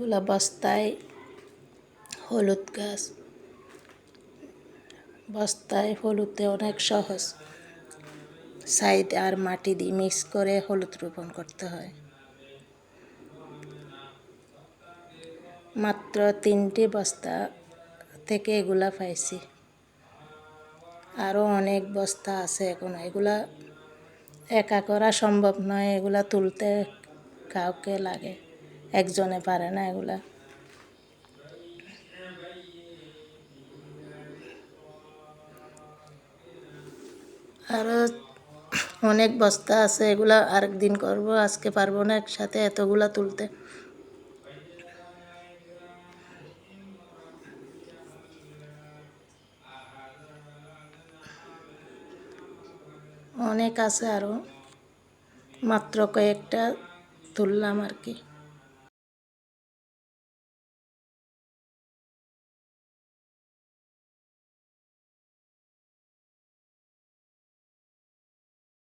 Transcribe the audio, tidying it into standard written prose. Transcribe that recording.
এগুলা বস্তায় হলুদ গাছ, বস্তায় হলুদে অনেক সহজ। সাইড আর মাটি দিয়ে মিক্স করে হলুদ রোপণ করতে হয়। মাত্র 3টি বস্তা থেকে এগুলা পাইছি, আরও অনেক বস্তা আছে এখন। এগুলা একা করা সম্ভব নয়, এগুলা তুলতে কাউকে লাগে, একজনে পারে না এগুলা। আরও অনেক বস্তা আছে, এগুলা আরেকদিন করব, আজকে পারবো না একসাথে এতগুলা তুলতে। অনেক আছে আরও, মাত্র কয়েকটা তুললাম আর কি।